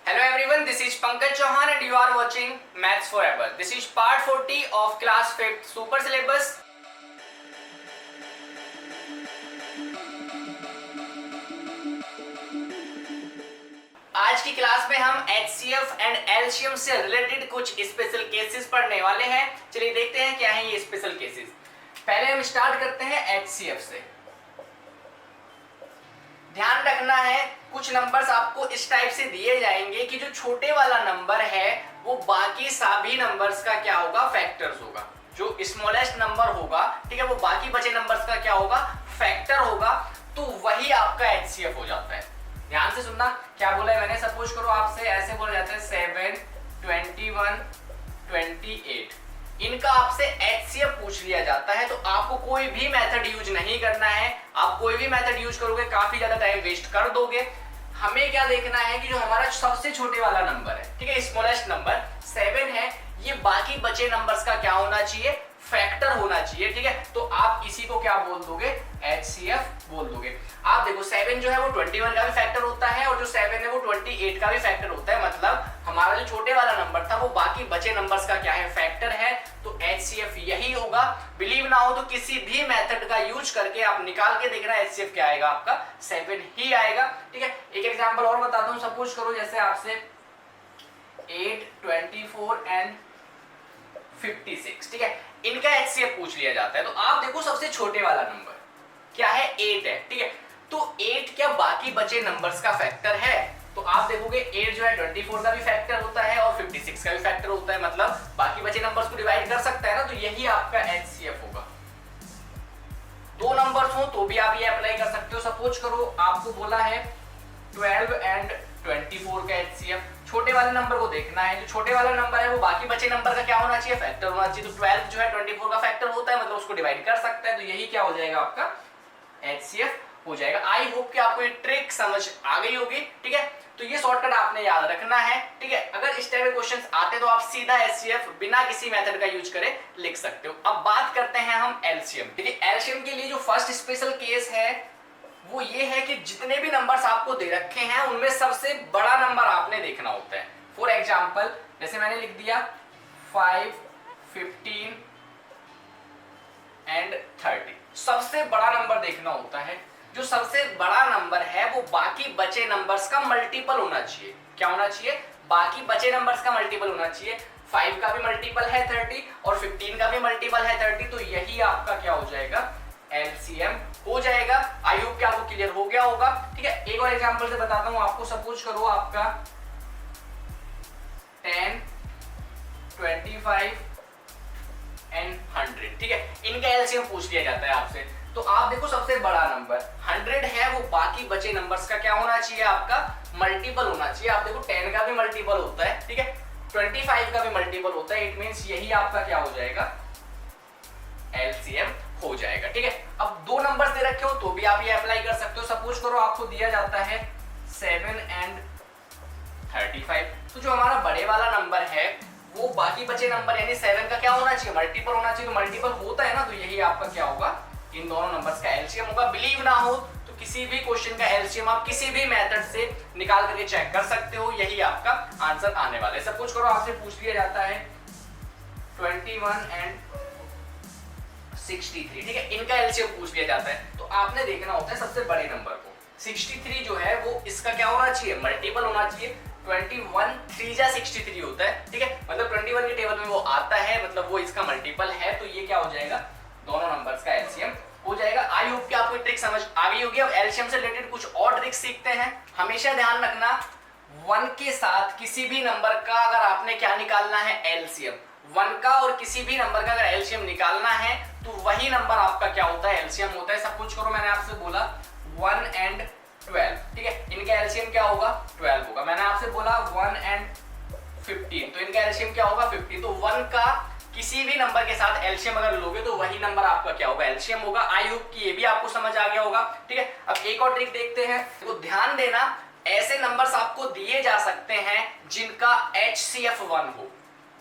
Hello everyone, this is Pankaj Chauhan and you are watching Maths Forever. This is part 40 of class 5th super syllabus. आज की class में हम HCF and LCM से related कुछ special cases पढ़ने वाले हैं। चलिए देखते हैं क्या है ये स्पेशल केसेस। पहले हम स्टार्ट करते हैं HCF से। ध्यान रखना है, कुछ नंबर्स आपको इस टाइप से दिए जाएंगे कि जो छोटे वाला नंबर है वो बाकी सभी नंबर्स का क्या होगा, फैक्टर्स होगा। जो स्मॉलेस्ट नंबर होगा, ठीक है, वो बाकी बचे नंबर्स का क्या होगा, फैक्टर होगा। तो वही आपका HCF हो जाता है। ध्यान से सुनना, क्या बोला है मैंने। सपोज करो आपसे ऐसे बोला जाता है 7, 21, 28, इनका आपसे HCF पूछ लिया जाता है। तो आपको कोई भी मेथड यूज नहीं करना है। आप कोई भी मेथड यूज करोगे काफी ज्यादा टाइम वेस्ट कर दोगे। हमें क्या देखना है कि जो हमारा सबसे छोटे वाला नंबर है, ठीक है, स्मॉलेस्ट नंबर 7 है, ये बाकी बचे नंबर्स का क्या होना चाहिए, फैक्टर होना चाहिए। ठीक है, तो आप इसी को क्या बोल दोगे, HCF बोल दोगे। आप देखो 7 जो है वो 21 का भी फैक्टर होता है और जो 7 है वो 28 का भी फैक्टर होता है। मतलब हमारा जो छोटे वाला नंबर था वो बाकी बचे नंबर्स का क्या है, फैक्टर है। तो HCF यही होगा। बिलीव ना हो तो किसी भी मेथड का यूज करके आप निकाल के देखना, HCF क्या आएगा, आपका 7 ही आएगा। ठीक है, एक एग्जांपल और बताता हूं। सपोज करो जैसे आपसे 8, 24 एंड 56, ठीक है, इनका HCF पूछ लिया जाता है। तो आप देखो सबसे छोटे वाला नंबर क्या है, 8 है। ठीक है, तो 8 क्या बाकी बचे नंबर्स का फैक्टर है। तो आप देखोगे 8 जो है 24 का भी फैक्टर होता है और 56 का भी फैक्टर होता है। मतलब बाकी बचे नंबर्स को डिवाइड कर सकता है ना। तो यही आपका HCF होगा। दो नंबर्स हो तो भी आप ये अप्लाई कर सकते हो। सपोज करो आपको बोला है 12 एंड 24 का HCF। छोटे वाले नंबर को देखना है, जो छोटे वाला नंबर है वो बाकी बचे नंबर का क्या होना चाहिए, फैक्टर होना चाहिए। तो 12 जो है 24 का फैक्टर होता है, मतलब उसको डिवाइड कर सकता है। तो यही क्या हो जाएगा, आपका HCF हो जाएगा। आई होप कि आपको ये ट्रिक समझ आ गई होगी। ठीक है, तो ये शॉर्टकट आपने याद रखना है। ठीक है, अगर इस टाइप के क्वेश्चंस आते तो आप सीधा HCF बिना किसी मेथड का यूज करे लिख सकते हो। अब बात करते हैं हम LCM। देखिए LCM के लिए जो फर्स्ट स्पेशल केस है वो ये है कि जितने भी नंबर्स आपको दे रखे हैं उनमें सबसे बड़ा नंबर आपने देखना होता है। फॉर एग्जाम्पल जैसे मैंने लिख दिया 5, 15 एंड 30, सबसे बड़ा नंबर देखना होता है। जो सबसे बड़ा नंबर है वो बाकी बचे नंबर्स का मल्टीपल होना चाहिए। क्या होना चाहिए, बाकी बचे नंबर्स का मल्टीपल होना चाहिए। 5 का भी मल्टीपल है 30 और 15 का भी मल्टीपल है 30। तो यही आपका क्या हो जाएगा, LCM हो जाएगा। आई होप कि आपको क्लियर हो गया होगा। ठीक है, एक और एग्जांपल से बताता हूं आपको। सपोज करो आपका 10, 25 एंड 100, ठीक है, इनका LCM पूछ लिया जाता है आपसे। तो आप देखो सबसे बड़ा नंबर 100 है, वो बाकी बचे नंबर्स का क्या होना चाहिए, आपका मल्टीपल होना चाहिए। आप देखो 10 का भी मल्टीपल होता है, ठीक है, 25 का भी मल्टीपल होता है। इट मींस यही आपका क्या हो जाएगा, LCM हो जाएगा। ठीक है, अब दो नंबर्स दे रखे हो तो भी आप ये अप्लाई कर सकते हो। सपोज करो आपको दिया जाता है 7 एंड 35। तो जो हमारा बड़े वाला नंबर है वो बाकी बचे नंबर यानी 7 का क्या होना चाहिए, मल्टीपल होना चाहिए। तो मल्टीपल होता है ना, तो यही आपका क्या होगा, इन दोनों नंबर्स का LCM होगा। बिलीव ना हो तो किसी भी क्वेश्चन का LCM आप किसी भी मेथड से निकाल करके चेक कर सकते हो, यही आपका आंसर आने वाला है। सपोज करो आपसे पूछ लिया जाता है 21 एंड 63, ठीक है, इनका LCM पूछ लिया जाता है। तो आपने देखना होता है सबसे बड़े नंबर को। 63 जो है वो इसका क्या होना चाहिए, मल्टीपल होना चाहिए। 21 3 जा 63 होता है, ठीक है, मतलब 21 के टेबल में वो आता है, मतलब वो इसका मल्टीपल है। तो ये क्या हो जाएगा, दोनों नंबर्स का LCM हो जाएगा। आई होप कि आपको ट्रिक समझ आ गई होगी। अब LCM से रिलेटेड कुछ और ट्रिक्स सीखते हैं। हमेशा ध्यान रखना 1 के साथ किसी भी नंबर का अगर आपने क्या निकालना है, LCM 1 का और किसी भी नंबर का अगर LCM निकालना है तो वही नंबर आपका क्या होता है, LCM होता है। सब कुछ करो, मैंने आपसे बोला 1 एंड 12, ठीक है, इनका LCM क्या होगा, 12 होगा। मैंने आपसे बोला 1 एंड 15, तो इनका LCM क्या होगा, 15। तो 1 का किसी भी नंबर के साथ LCM अगर लोगे तो वही नंबर आपका क्या होगा, LCM होगा। आई होप कि ये भी आपको समझ आ गया होगा। ठीक है, अब एक और ट्रिक देखते हैं। तो ध्यान देना, ऐसे नंबर्स आपको दिए जा सकते हैं जिनका HCF 1 हो।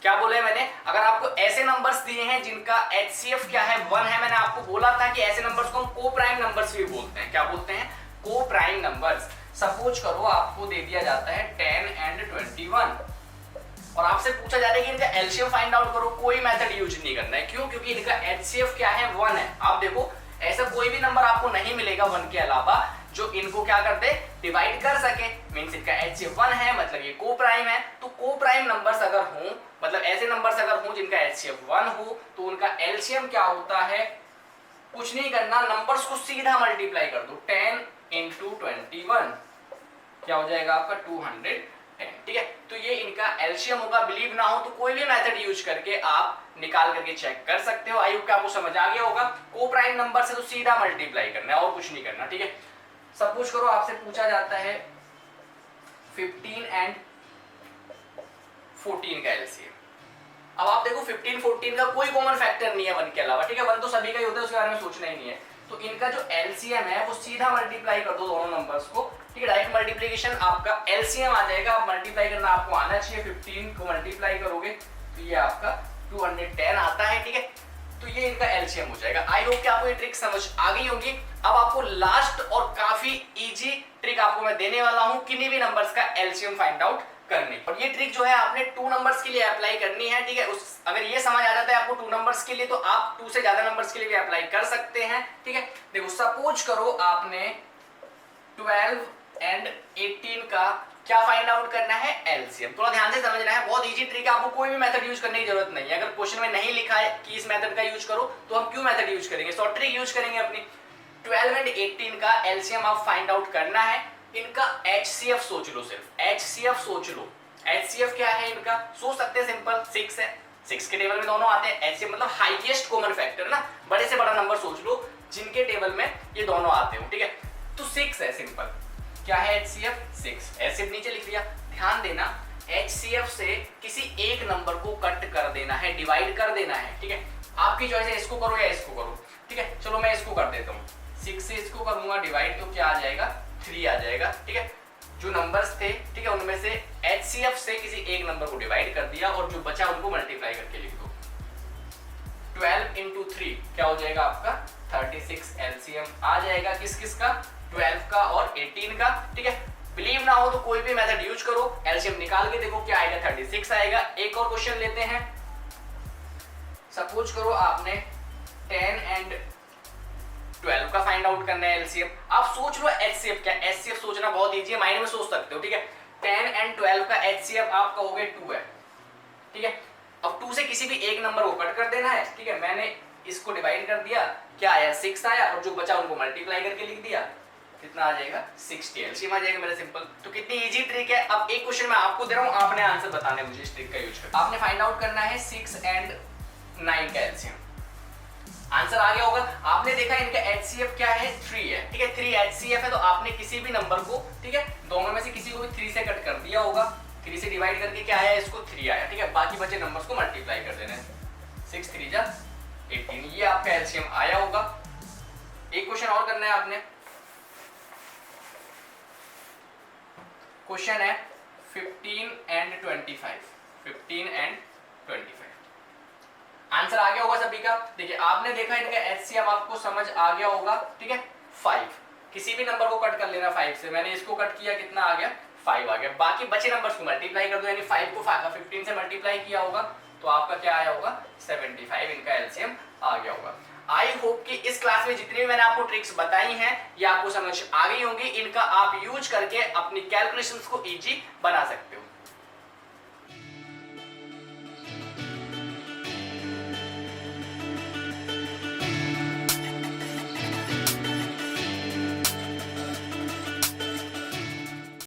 क्या बोले मैंने, अगर आपको ऐसे नंबर्स दिए हैं जिनका HCF क्या है, 1 है, मैंने आपको बोला था कि ऐसे नंबर्स को हम को प्राइम नंबर्स भी बोलते हैं। क्या बोलते हैं, को प्राइम नंबर्स। सपोज करो आपको दे दिया जाता है 10 एंड 21 और आपसे पूछा जा रहा है कि इनका एलसीएम फाइंड आउट करो, कोई मेथड यूज नहीं करना है। क्यों? क्योंकि इनका एचसीएफ क्या है 1 है। आप देखो ऐसा कोई भी नंबर आपको नहीं मिलेगा 1 के अलावा जो इनको क्या कर दे, डिवाइड कर सके। मींस इनका एचसीएफ 1 है, मतलब ये को प्राइम है। तो को प्राइम नंबर्स अगर हों, मतलब ऐसे नंबर्स अगर हों जिनका एचसीएफ 1 हो, तो उनका एलसीएम क्या होता है, कुछ नहीं करना, नंबर्स को सीधा मल्टीप्लाई कर दो। 10 इंटू 21 क्या हो जाएगा आपका 210। ठीक है, तो ये इनका एलसीएम होगा। बिलीव ना हो तो कोई भी मेथड यूज करके आप निकाल करके चेक कर सकते हो। आई होप आपको समझ आ गया होगा। को प्राइम नंबर से तो सीधा मल्टीप्लाई करना है और कुछ नहीं करना। ठीक है, सपोज करो आपसे पूछा जाता है 15 एंड 14 का एलसीएम। अब आप देखो 15 14 का कोई कॉमन फैक्टर नहीं है 1 के अलावा। ठीक है, 1 तो सभी का ही होता है, उसके बारे में सोचना ही नहीं है। तो इनका जो एलसीएम है वो सीधा मल्टीप्लाई कर दो दोनों नंबर्स को। ठीक है, डायरेक्ट मल्टीप्लिकेशन आपका एलसीएम आ जाएगा। आप मल्टीप्लाई करना आपको आना चाहिए। 15 को मल्टीप्लाई करोगे तो ये आपका 210 आता है। ठीक है, तो ये इनका एलसीएम हो जाएगा। आई होप कि आपको ये ट्रिक समझ आ गई होगी। अब आपको लास्ट और काफी इजी ट्रिक आपको मैं देने वाला हूं किन्हीं भी नंबर्स का एलसीएम फाइंड आउट करने। और ये ट्रिक जो है आपने 2 नंबर्स के लिए अप्लाई करनी है। ठीक है, अगर ये समझ आ जाता है आपको 2 नंबर्स के लिए, तो आप 2 से ज्यादा नंबर्स के लिए भी अप्लाई कर सकते हैं। ठीक है, देखो सपोज करो आपने 12 एंड 18 का क्या फाइंड आउट करना है, एलसीएम। थोड़ा ध्यान से समझना है, बहुत इजी ट्रिक है। आपको कोई भी मेथड यूज करने की जरूरत नहीं है। अगर क्वेश्चन में नहीं लिखा है कि इस मेथड का यूज करो, तो हम क्यों मेथड यूज करेंगे, शॉर्ट ट्रिक यूज करेंगे अपनी। 12 एंड 18 का एलसीएम आप फाइंड आउट करना है। इनका एचसीएफ सोच लो, सिर्फ एचसीएफ सोच लो। एचसीएफ क्या है इनका, सोच सकते हैं, सिंपल 6 है। 6 के टेबल में दोनों आते हैं। एचसीएफ मतलब हाईएस्ट कॉमन फैक्टर ना, बड़े से बड़ा नंबर सोच लो जिनके टेबल में ये दोनों आते हो। ठीक है, तो 6 है सिंपल। क्या है एचसीएफ 6। एचसीएफ नीचे लिख लिया। ध्यान देना, एचसीएफ से किसी एक नंबर को कट कर देना है, डिवाइड कर देना है। ठीक है, आपकी चॉइस है, इसको करो या इसको करो। ठीक है, चलो मैं इसको कर देता हूँ। 6 से इसको करूंगा डिवाइड, तो क्या आ जाएगा 3 आ जाएगा। ठीक है, जो नंबर्स थे, ठीक है, उनमें से एचसीएफ से किसी एक नंबर को डिवाइड कर दिया और जो बचा उनको मल्टीप्लाई करके लिख दो। 12 इंटू 3 क्या हो जाएगा आपका 36 एलसीएम आ जाएगा। किस किस का, 12 का और 18 का। ठीक है, बिलीव ना हो तो कोई भी मेथड यूज करो, एलसीएम निकाल के देखो क्या आएगा, 36 आएगा। एक और क्वेश्चन लेते हैं। सपोज करो आपने 10 एंड 12 का फाइंड आउट करना है एलसीएम। आप सोच लो एचसीएफ क्या। एचसीएफ सोचना बहुत इजी है, माइंड में सोच सकते हो। ठीक है, 10 एंड 12 का एचसीएफ आप कहोगे 2 है। ठीक है, अब 2 से किसी भी एक नंबर को कट कर देना है। ठीक है, मैंने इसको डिवाइड कर दिया, क्या आया 6 आया, और जो बचा उनको मल्टीप्लाई करके लिख दिया, कितना आ जाएगा 60 एलसीएम आ जाएगा मेरा। सिंपल, तो कितनी इजी ट्रिक है। अब एक क्वेश्चन मैं आपको दे रहा हूं, आपने आंसर बताना है मुझे इस ट्रिक का यूज करके। आपने फाइंड आउट करना है 6 एंड 9 का एलसीएम। आंसर आ गया होगा। आपने देखा इनका एचसीएफ क्या है 3 है। ठीक है, 3 एचसीएफ है, तो आपने किसी भी नंबर को, ठीक है, दोनों में से किसी को भी 3 से कट कर दिया होगा। 3 से डिवाइड करके क्या आया, इसको 3 आया। ठीक है, बाकी बचे नंबर्स को मल्टीप्लाई कर देना है। 6 3 जा 18, ये आपका एलसीएम आया होगा। एक क्वेश्चन और करना है आपने। क्वेश्चन है 15 एंड 25। 15 एंड 25 आंसर आ गया होगा सभी का। देखिए आपने देखा इनका एचसीएफ आपको समझ आ गया होगा। ठीक है, 5 किसी भी नंबर को कट कर लेना 5 से। मैंने इसको कट किया, कितना आ गया 5 आ गया। बाकी बचे नंबर्स को मल्टीप्लाई कर दो, यानी 5 को 15 से मल्टीप्लाई किया होगा तो आपका क्या आया होगा 75। इनका एलसीएम आ गया होगा। आई होप कि इस क्लास में जितनी भी मैंने आपको ट्रिक्स बताई हैं ये आपको समझ आ गई होंगी। इनका आप यूज करके अपनी कैलकुलेशंस को इजी बना सकते हो।